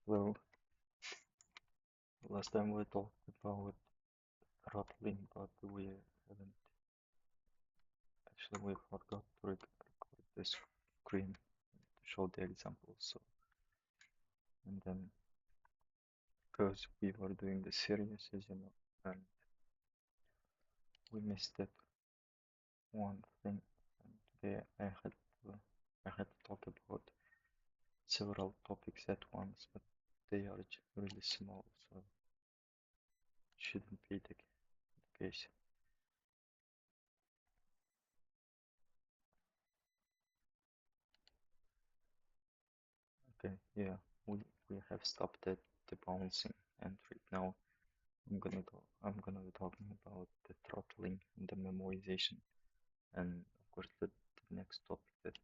Well, last time we talked about throttling, but we haven't actually we forgot to record the screen to show the example. So, and then because we were doing the series, as you know, and we missed that one thing. And today I had to talk about several topics at once, but they are really small, so it shouldn't be the case. Okay, yeah, we have stopped at the bouncing, and right now I'm gonna be talking about the throttling and the memorization, and of course the next topic that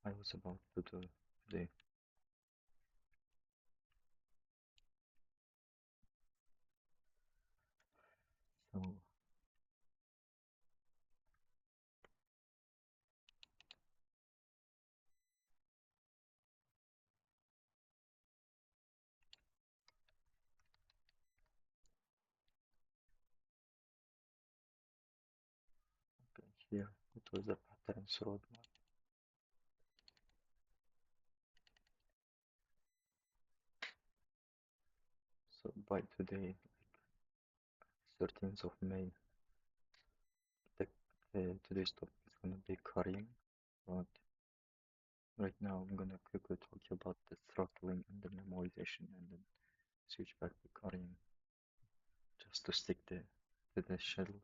I was about to do today. So okay, here it was the patterns roadmap. So by today, 13th of May, the today's topic is gonna be carrying, but right now I'm gonna quickly talk about the throttling and the memorization, and then switch back to carrying just to stick to the schedule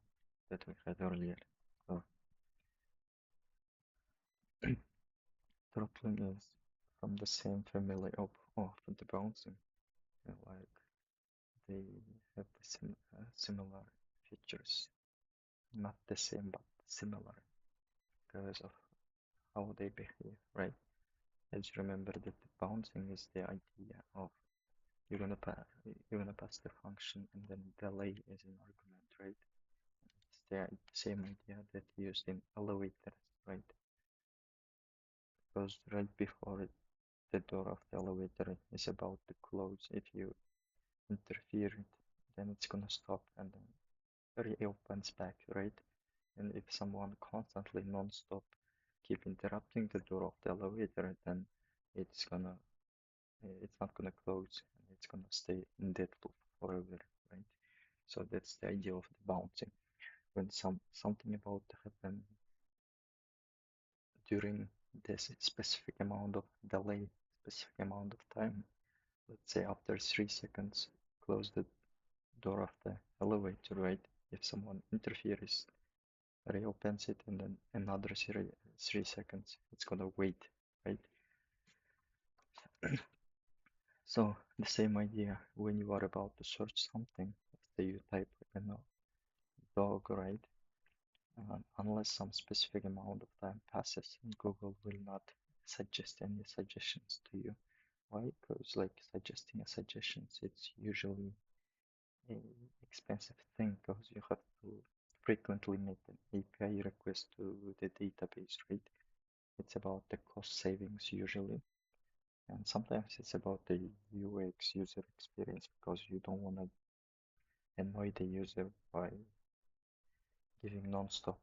that we had earlier. So throttling is from the same family of the bouncing, like they have the similar features, not the same but similar because of how they behave, right? As you remember that the bouncing is the idea of you're gonna pass the function and then delay is an argument, right? It's the same idea that used in elevators, right? Because right before the door of the elevator is about to close, if you interfere it, then it's gonna stop and then reopens back, right? And if someone constantly non-stop keep interrupting the door of the elevator, then it's gonna it's not gonna close and it's gonna stay in that loop forever, right? So that's the idea of the bouncing. When something about to happen during this specific amount of delay, specific amount of time, let's say after 3 seconds, close the door of the elevator, right? If someone interferes, reopens it, and then another 3 seconds, it's gonna wait, right? So the same idea when you are about to search something, say you type, dog, right? Unless some specific amount of time passes, Google will not suggest any suggestions to you. Why? Because like suggesting a suggestions, it's usually a expensive thing because you have to frequently make an API request to the database, right? It's about the cost savings usually, and sometimes it's about the UX user experience because you don't want to annoy the user by giving non-stop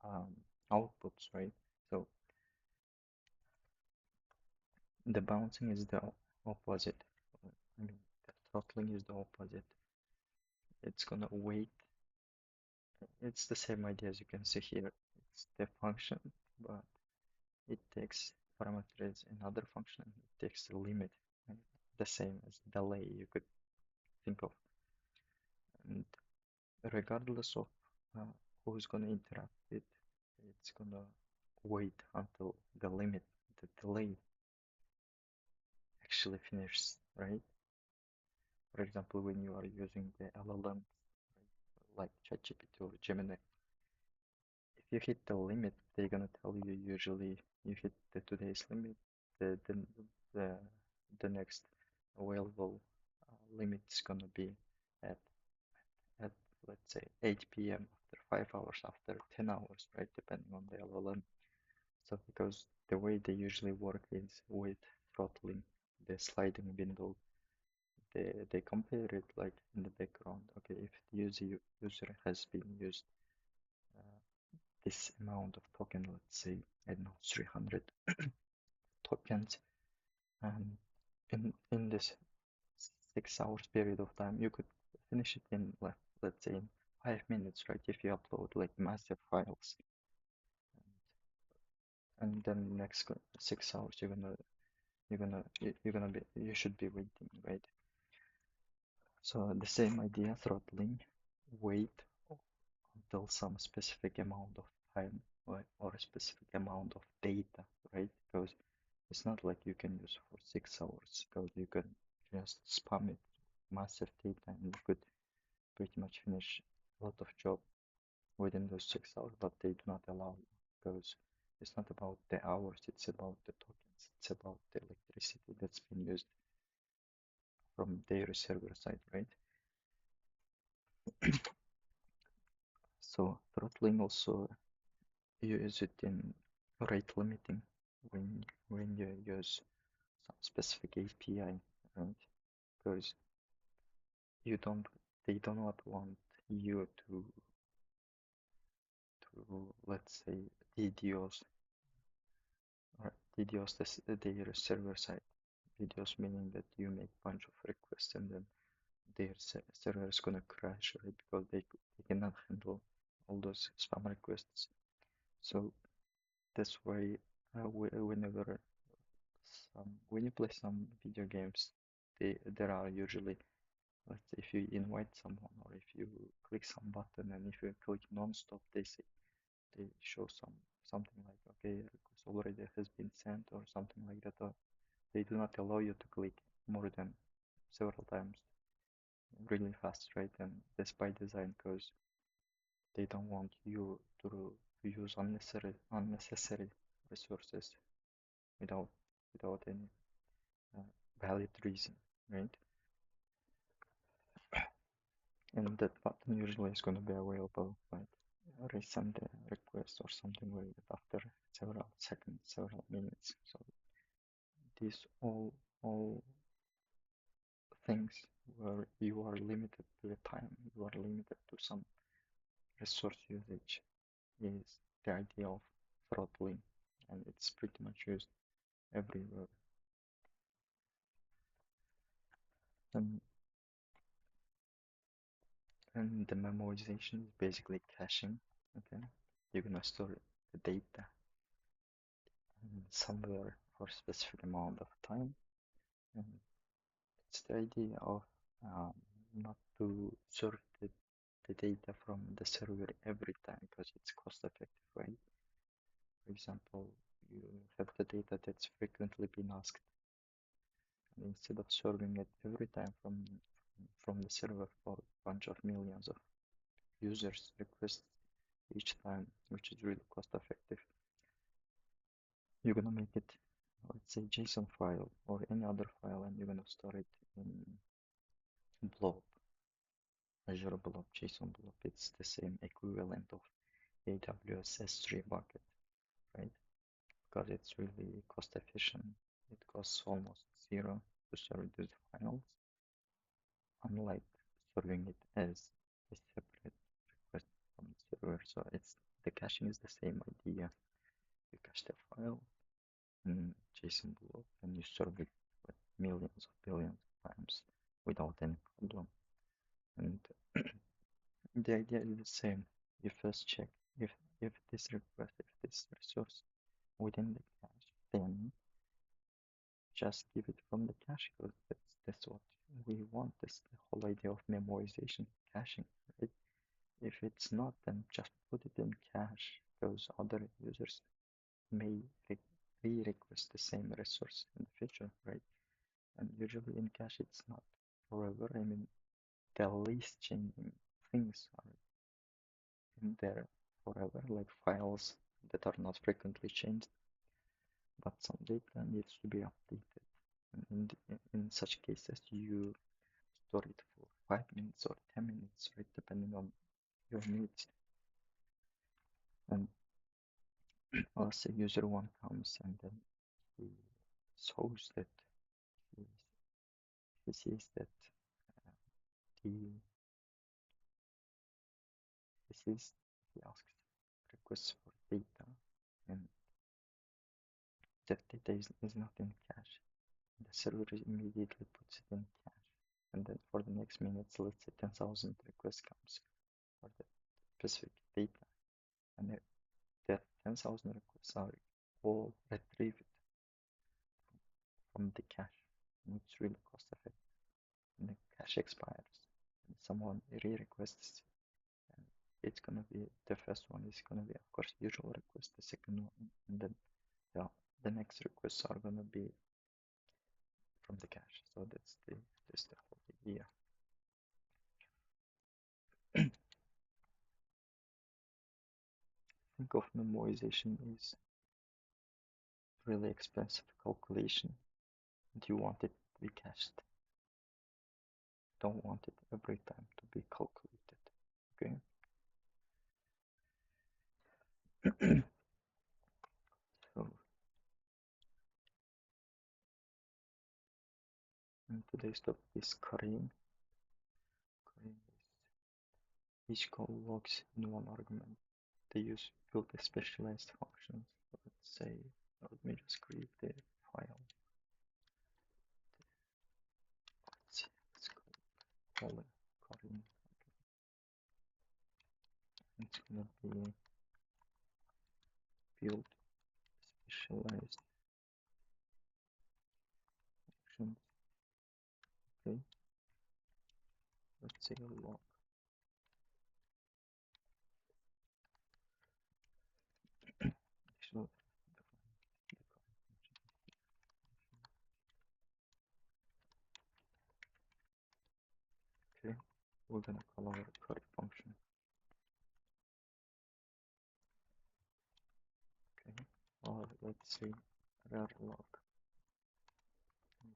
um, outputs, right? So the bouncing is the opposite. I mean, the throttling is the opposite. It's gonna wait. It's the same idea as you can see here. It's the function, but it takes parameters another function. It takes the limit, right? The same as delay you could think of. And regardless of uh, who's gonna interact it, it's gonna wait until the limit, the delay actually finishes, right? For example, when you are using the LLM, right, like ChatGPT or Gemini, if you hit the limit, they're gonna tell you usually you hit the today's limit, the the next available limit is gonna be at at let's say 8 p.m. after 5 hours, after 10 hours, right, depending on the LLM. So because the way they usually work is with throttling, the sliding window, they compare it like in the background. Okay, if the user has been used uh, this amount of token, let's say, I don't know, 300 tokens, and in this 6 hours period of time, you could finish it in, let's say, in 5 minutes, right? If you upload like massive files, and then next 6 hours, you should be waiting, right? So the same idea, throttling, wait until some specific amount of time, right, or a specific amount of data, right? Because it's not like you can use for 6 hours, because you can just spam it massive data and you could pretty much finish a lot of job within those 6 hours, but they do not allow you because it's not about the hours, it's about the tokens, it's about the electricity that's been used from their server side, right? So throttling also, you use it in rate limiting when you use some specific API, right? Because you don't they do not want you to let's say DDoS or DDoS their server side. DDoS meaning that you make bunch of requests and then their server is gonna crash, right? Because they cannot handle all those spam requests. So that's why whenever when you play some video games, there are usually, let's say, if you invite someone or if you click some button and if you click non-stop, they show something like, okay, request already has been sent or something like that. Or they do not allow you to click more than several times really fast, right? And that's by design because they don't want you to use unnecessary resources without any uh, valid reason, right? And that button usually is going to be available like resend a request or something like that after several seconds, several minutes. So these all things where you are limited to the time, you are limited to some resource usage is the idea of throttling, and it's pretty much used everywhere. And and the memorization is basically caching. Okay, you're gonna store the data somewhere for a specific amount of time, and it's the idea of um, not to serve the data from the server every time because it's cost effective, right? For example, you have the data that's frequently been asked, and instead of serving it every time from the server for a bunch of millions of users requests each time, which is really cost effective, you're gonna make it, let's say, JSON file or any other file, and you're gonna store it in blob, Azure blob, JSON blob. It's the same equivalent of AWS S3 bucket, right? Because it's really cost efficient. It costs almost zero to store these files, unlike serving it as a separate request from the server. So it's the caching is the same idea. You cache the file in JSON blob and you serve it with millions of billions of times without any problem. And the idea is the same. You first check if this request, if this resource within the cache, then just give it from the cache because that's what we want. That's the whole idea of memorization, caching, right? If it's not, then just put it in cache because other users may re-request the same resource in the future, right? And usually in cache it's not forever. I mean, the least changing things are in there forever, like files that are not frequently changed, but some data needs to be updated. And in such cases, you store it for 5 minutes or 10 minutes, right, depending on your needs. And let's say user one comes and then he shows that he, he says that uh, the he says he asks requests for data, and that data is not in cache. The server immediately puts it in cache, and then for the next minutes, let's say 10,000 requests comes for the specific data, and that 10,000 requests are all retrieved from the cache, and it's really cost effective. And the cache expires, and someone re-requests, and it's gonna be the first one is gonna be of course usual request, the second one, and then the next requests are gonna be from the cache. So that's the whole idea. Think of memorization is really expensive calculation, and you want it to be cached. Don't want it every time to be calculated. Okay. So today's topic is currying. Currying is each call logs in one argument. They use build specialized functions. So let's say, let me just create the file. Let's call it currying. It's gonna be build specialized functions. Okay. Let's say a log. So okay, we're gonna call our curry function. Okay, or let's say rar log.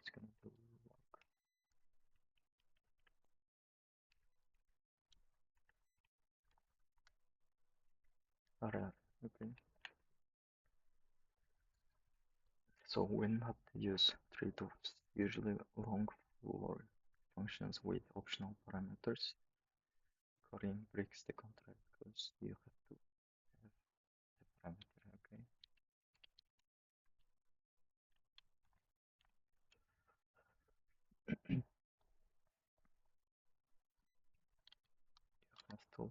It's gonna do log rar. Okay. So when not use trade-offs, usually long for functions with optional parameters. Currying breaks the contract because you have to have the parameter. Okay. You have to have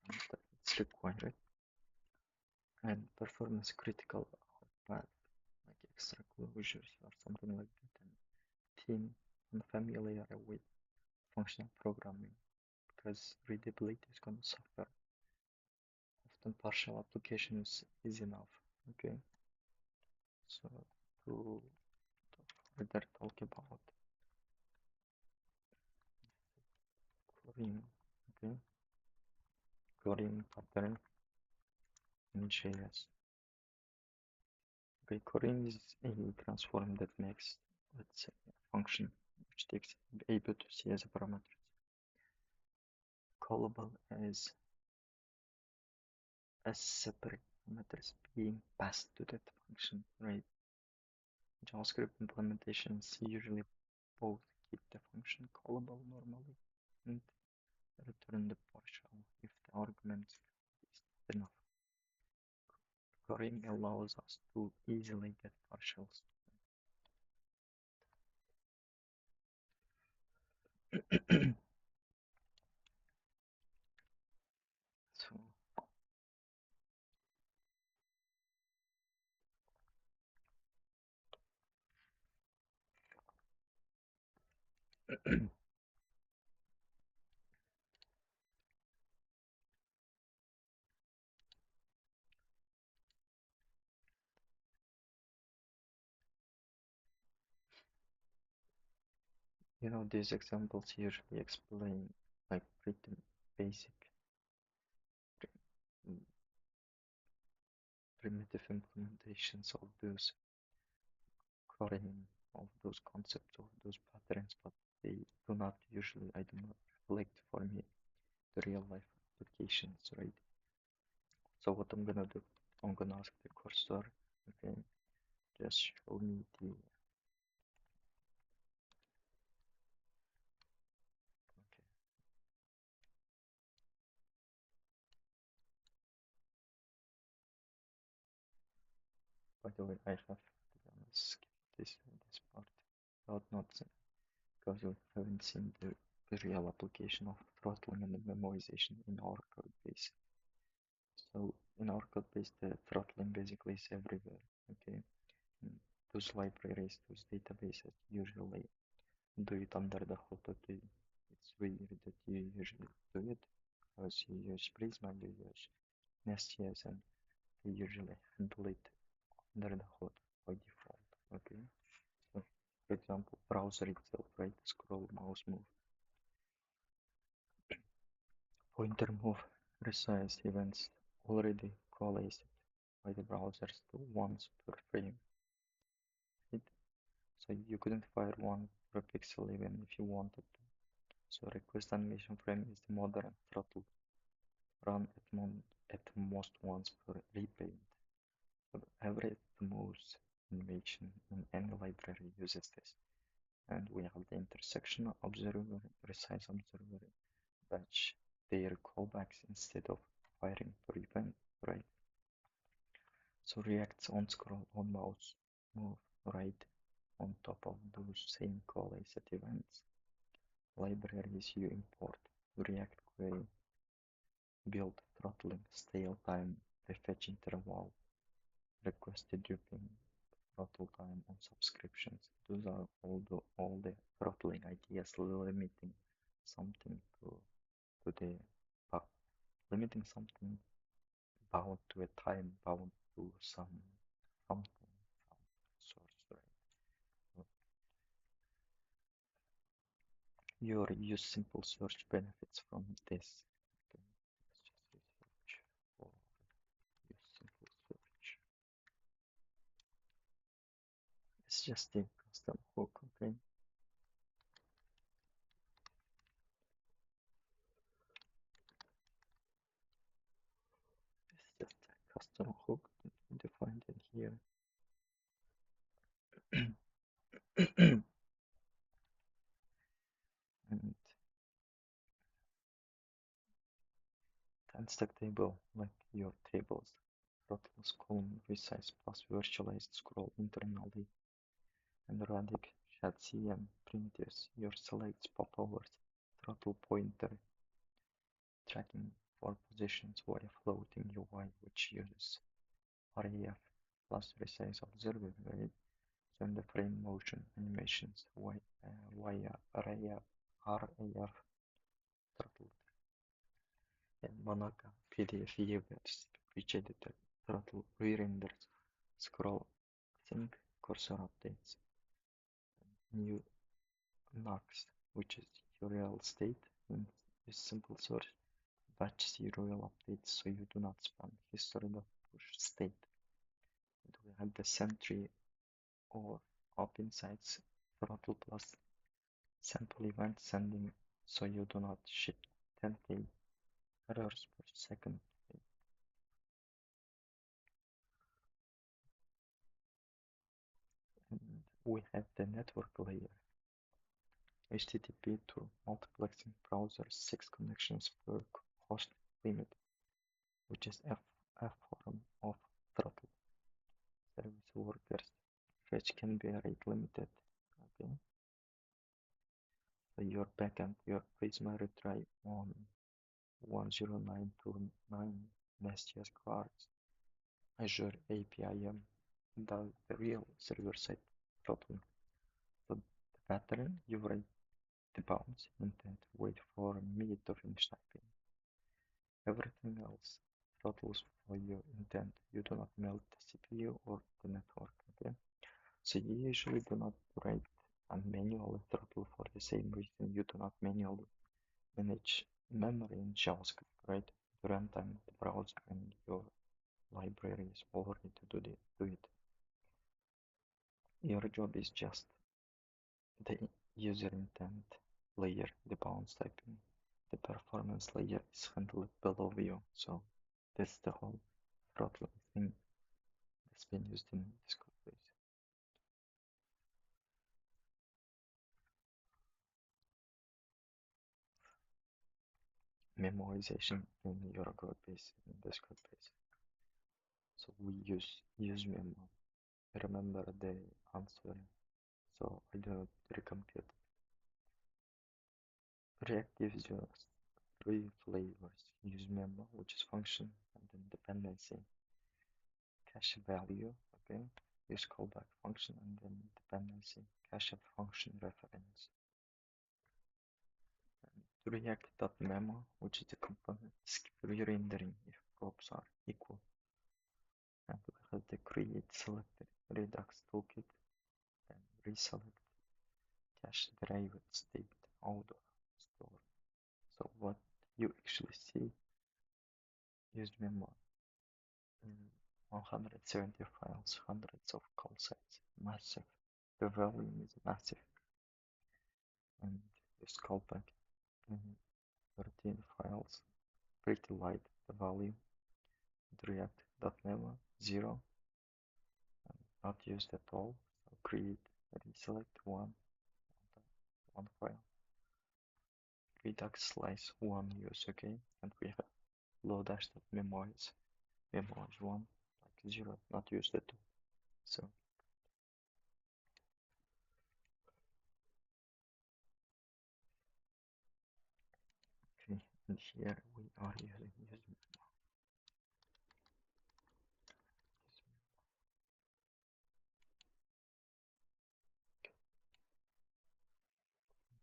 the parameter. It's required. And performance critical path, like extra closures or something like that. And team unfamiliar with functional programming because readability is going to suffer. Often partial applications is enough. Okay, so to further talk about coding, okay, coding pattern in JS. Okay, coding is a transform that makes, let's say, a function which takes able to see as a parameter callable as separate parameters being passed to that function, right? JavaScript implementations usually both keep the function callable normally and return the partial if the argument is enough. Currying allows us to easily get partials. So these examples usually explain like pretty basic primitive implementations of those currying, of those concepts, of those patterns, but they do not usually, I do not reflect for me the real life applications, right? So what I'm gonna do, I'm gonna ask the cursor, okay, just show me the By the way, I have to be honest, skip this part without noticing because we haven't seen the real application of throttling and the memoization in our code base. So in our code base, the throttling basically is everywhere. Okay, and those libraries, those databases usually do it under the hood. Okay, it's weird that you usually do it because you use Prisma, you use Nest.js, and they usually handle it under the hood by default. Okay, so for example, browser itself, right? Scroll, mouse move, pointer move, resize events already coalesced by the browsers to once per frame. Right? So you couldn't fire one per pixel even if you wanted to. So request animation frame is the modern throttle, run at most once per repaint. So every moves animation in any library uses this. And we have the intersection observer, resize observer, batch their callbacks instead of firing per event, right? So React's on scroll on mouse move right on top of those same call asset events. Libraries you import, React query, build throttling, stale time, refetch interval, requested dripping, throttle time on subscriptions. Those are all the throttling ideas limiting something to the limiting something bound to a time, bound to something, some source, right? So your use simple search benefits from this. Okay, let's just say search for use simple search. It's just a custom hook, okay? It's just a custom hook that we defined in here. And time stack table, like your tables, throttles, column, resize plus virtualized scroll internally, and radic, shed cm, primitives, your selects, popovers, throttle pointer, tracking for positions via floating UI, which uses RAF plus resize observer, right? So in the frame motion animations via RAF throttle and Monaco PDF events, which editor throttle re-renders, scroll, sync, cursor updates, new Nox, which is URL state, and is simple source, batch URL updates so you do not spam history.push state. And we have the sentry or op insights throttle plus sample event sending so you do not ship 10k errors per second. And we have the network layer, HTTP to multiplexing browser 6 connections per host limit, which is a form of throttle. Service workers fetch can be rate limited. Okay, so your backend, your Prisma retry on 10929 Nest.js cards, Azure APIM does the real server-side throttling. So the pattern, you write the bounds, intent, wait for me to finish typing. Everything else throttles for your intent. You do not melt the CPU or the network. Okay, so you usually do not write a manual throttle for the same reason you do not manually manage memory in JavaScript, right? The runtime of the browser and your library is already to do it. Your job is just the user intent layer, the bounds typing. The performance layer is handled below you. So that's the whole throttling thing that's been used in this code base. Memoization in your code base, in this code base. So we use memo remember the answer, so I don't recompute. React gives you three flavors: use memo, which is function, and then dependency, cache value, okay, use callback function, and then dependency, cache function reference. And React.memo, which is the component, skip re-rendering if props are equal. And we have the create selected Redux toolkit, then reselect cache derived state out of store. So what you actually see is memo in 170 files, hundreds of call sites, massive. The volume is massive, and this callback in 13 files, pretty light. The volume, React.memo 0, and not used at all. So create, reselect one file, Redux slice one use, okay, and we have low-memo is 1, like 0, not used at all. So okay, and here we are using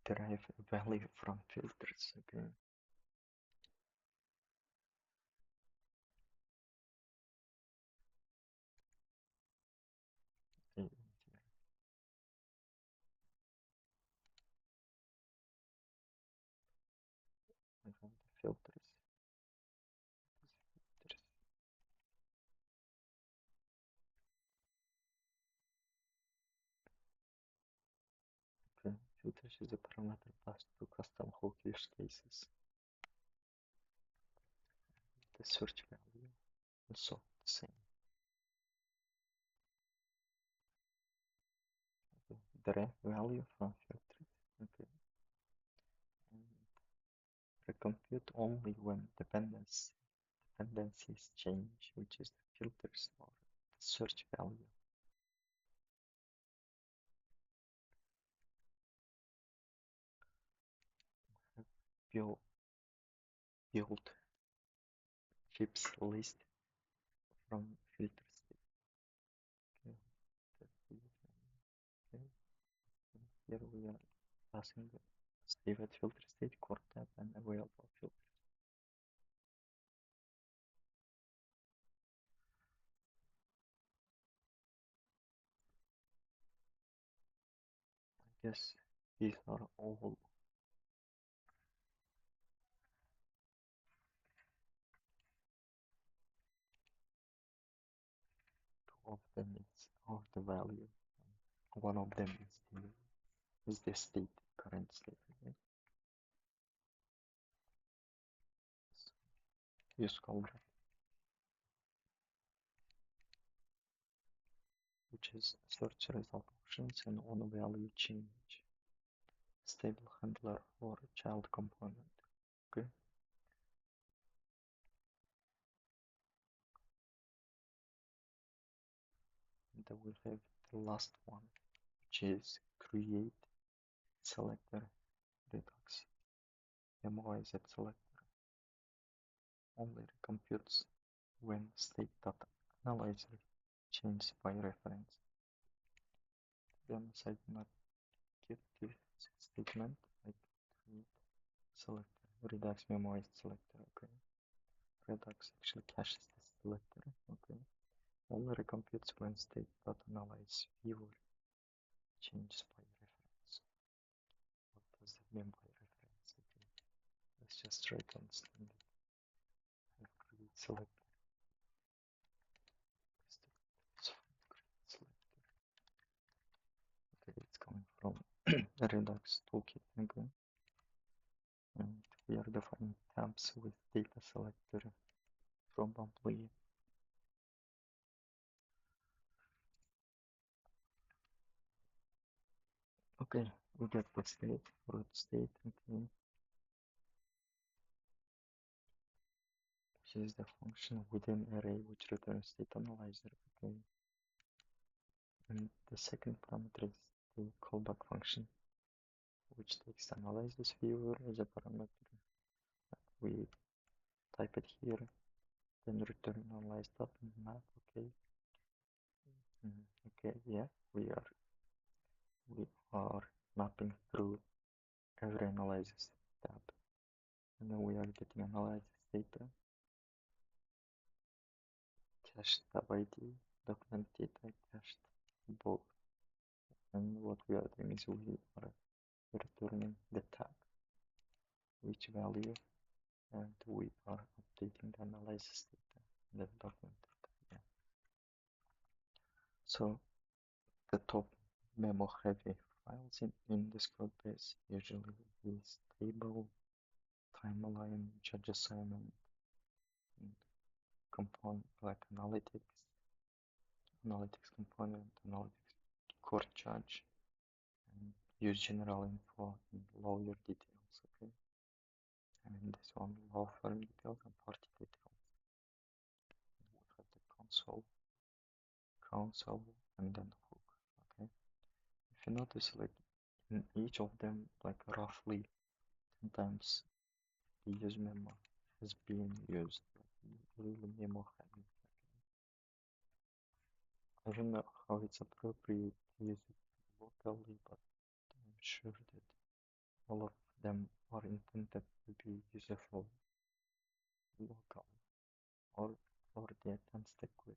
derive value from filters, okay. And from the filters, okay. Filters is a parameter passed to custom hook use cases. The search value also the same. Okay. Derive value from filters, okay. And recompute only when dependencies change, which is the filters or the search value. Build chips list from filter state. Okay. Okay. Here we are passing the save at filter state, core tab, and available filter. I guess these are all two of them of the value. One of them is the state, current state. Okay? So use callback, which is search result options and on value change, stable handler or child component. Okay. And then we have the last one, which is create selector Redux. MOIZ selector only computes when state.analyzer changes by reference. Then I do not get this statement like create selector Redux MOIZ selector. Okay. Redux actually caches the selector. Okay. Only recomputes when state.analyze viewer changes by reference. What does that mean by reference? Okay. Let's just try to understand it. Have create selector. Okay, it's coming from Redux toolkit. Okay. And we are defining tabs with data selector probably. Okay, we get the state, root state, okay, which is the function within array which returns state analyzer, okay. And the second parameter is the callback function, which takes the analysis viewer as a parameter. We type it here, then return analyze.map. Okay. Okay, yeah, we are mapping through every analysis tab, and then we are getting analysis data, cached tab ID, document data, cached both. And what we are doing is we are returning the tab, which value, and we are updating the analysis data, the document data. Yeah. So the top memo heavy files in this code base usually is table, timeline, judge assignment, and component like analytics component, analytics core judge, and use general info and lawyer details. Okay, and in this one, law firm details and party details. And we have the console, and then hook. Okay, if you notice, like in each of them, like roughly 10 times the use memo has been used, like really memo heavy. I don't know how it's appropriate to use it locally, but I'm sure that all of them are intended to be useful local, or they can stick with.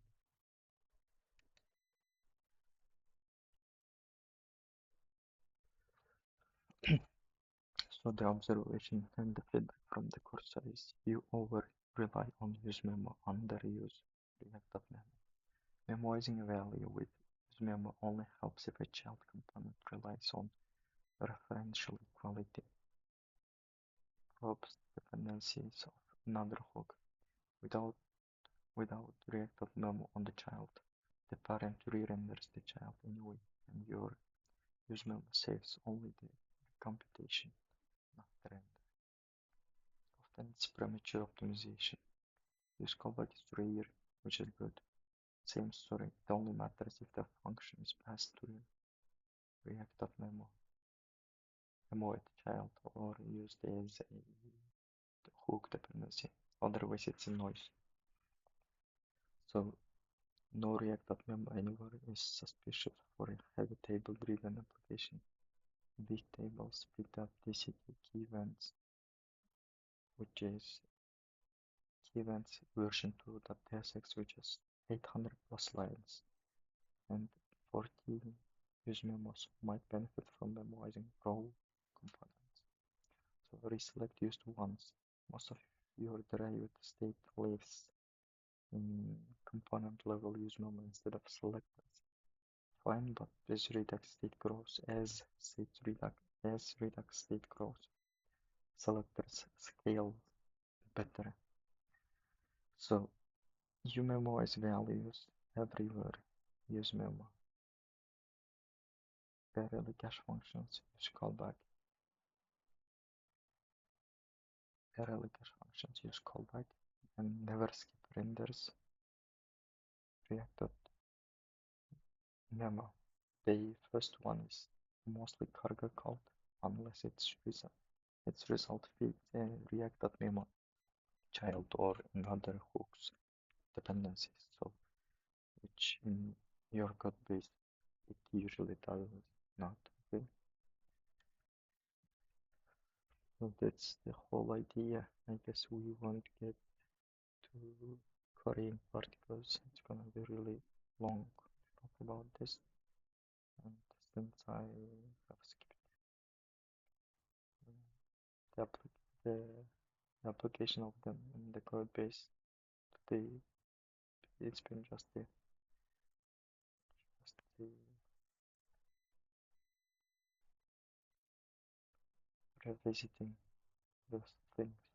So the observation and the feedback from the course is you over rely on use memo, underuse react of memo. Memoizing a value with use memo only helps if a child component relies on referential equality, probes dependencies of another hook. Without react of memo on the child, the parent re-renders the child anyway, and your use memo saves only the computation, not the render. Often it's premature optimization. Use callback is rare, which is good. Same story, it only matters if the function is passed to react of memo at the child, or used as a hook dependency. Otherwise it's a noise. So no react of memo anywhere is suspicious for a heavy table driven application. Big tables picked up TCT key events, which is key events version 2.tsx, which is 800 plus lines, and 14 use memos might benefit from memoizing raw components. So reselect used once. Most of your derived state lives in component level use memo instead of selectors. Fine, but as Redux state grows, as Redux state grows, selectors scale better. So you memorize values everywhere. Use memo. Parallel cache functions use callback. Parallel cache functions use callback and never skip renders. React memo. The first one is mostly cargo called unless its result feeds a React.memo child or another hooks dependencies. So which in your code base it usually does not. Okay. So that's the whole idea. I guess we won't get to Korean part because it's gonna be really long to talk about this. And since I have skipped the, application of them in the code base today, it's been just revisiting those things.